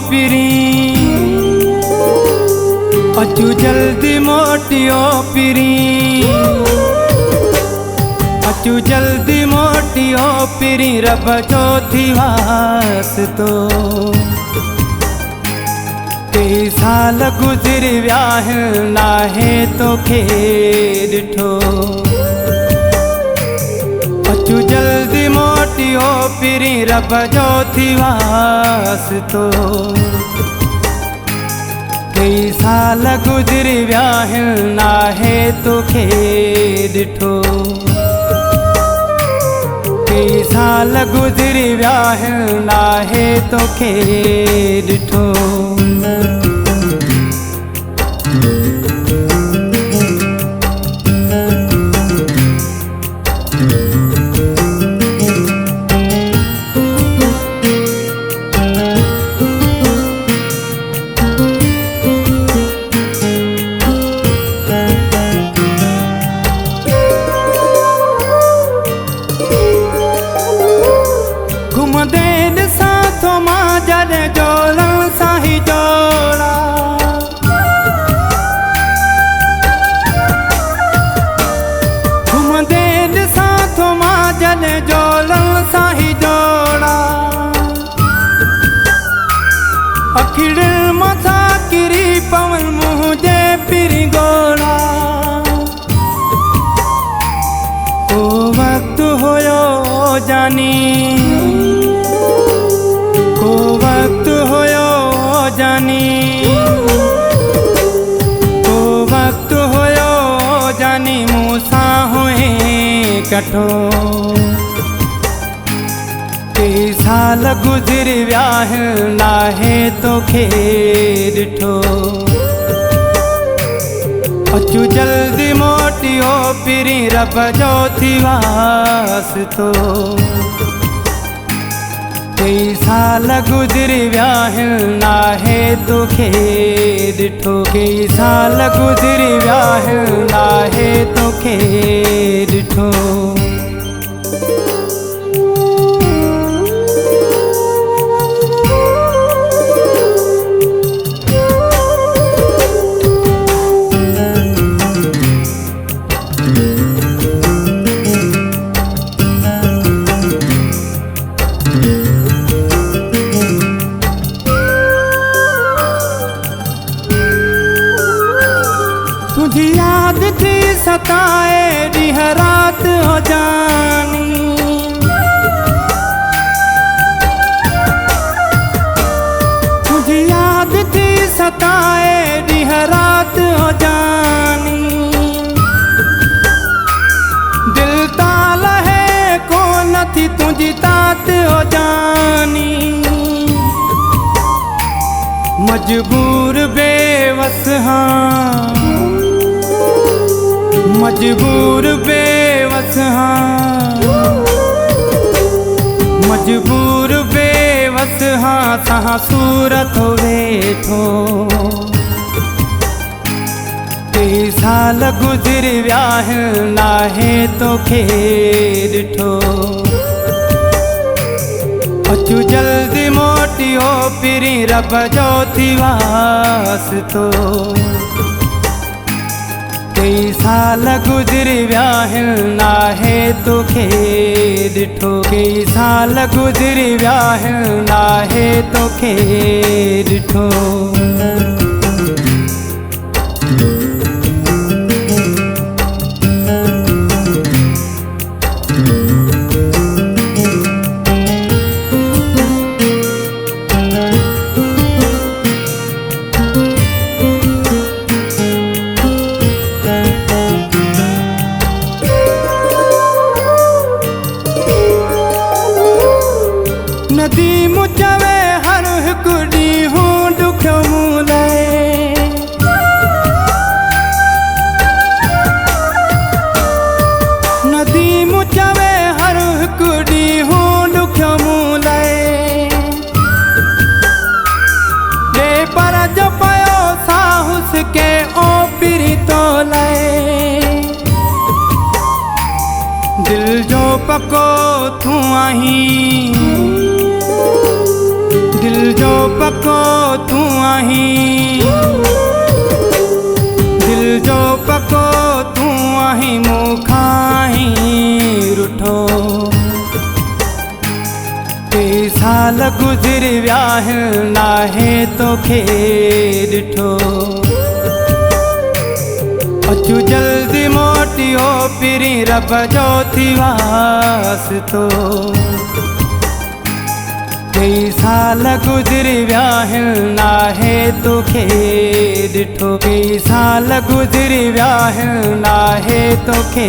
पिरी अचू जल्दी मोटियो पिरी अचू जल्दी मोटियो पिरी रब जो थी वास्तो कई साल गुज़री विया नाहे तोखे ॾिठो अचू जल्दी मोटियो पिरी रब जो थी वास्तो कई साल गुज़री विया नाहे तोखे ॾिठो कई साल गुज़री विया नाहे तोखे ॾिठो अखिड़ मथा किरी पवन मुझे पिरी गोला ओ वक्त होयो जानी ओ वक्त होयो जानी ओ वक्त होयो जानी मूसा हुए कठो कई साल गुज़री विया नाहे तोखे ॾिठो अचू जल्दी मोटियो पिरी रब जो थी वास्तो कई साल गुज़री विया नाहे तोखे ॾिठो कई साल गुज़री विया नाहे तोखे ॾिठो तुझी याद थी सताए डीह रात हो जानी तुझी याद थी सताए डीह रात हो जानी दिल ताल है को न थी तुझी तात हो जानी मजबूर बेवस हाँ मजबूर बेवस हाँ मजबूर बेवस हाँ सहा सूरत हो वेठो कई साल गुज़री विया नाहे तोखे ॾिठो अचू जल्दी मोटियो पिरी रब जो थी वास्तो कई साल गुज़री विया नाहे तोखे ॾिठो कई साल गुज़री विया नाहे तोखे ॾिठो नदी मुचवे हर हिकु ॾींहुं ॾुखियो मूं लाइ नदी मुचवे हर हिकु ॾींहुं ॾुखियो मूं लाइ ॿे पर जो पियो साहुस के ओ पिरी तो लाइ दिल जो पको तूं आहीं दिल जो पको तू आहीं, दिल जो पको तू आहीं, मूंखां रुठो। कई साल गुज़र विया आहिनि नाहे तोखे ॾिठो। अचु जल्दी मोटियो पिरी रब जो थी वास्तो। कई साल गुज़र विया आहिनि नाहे तोखे ॾिठो। कई साल गुज़र विया आहिनि नाहे तोखे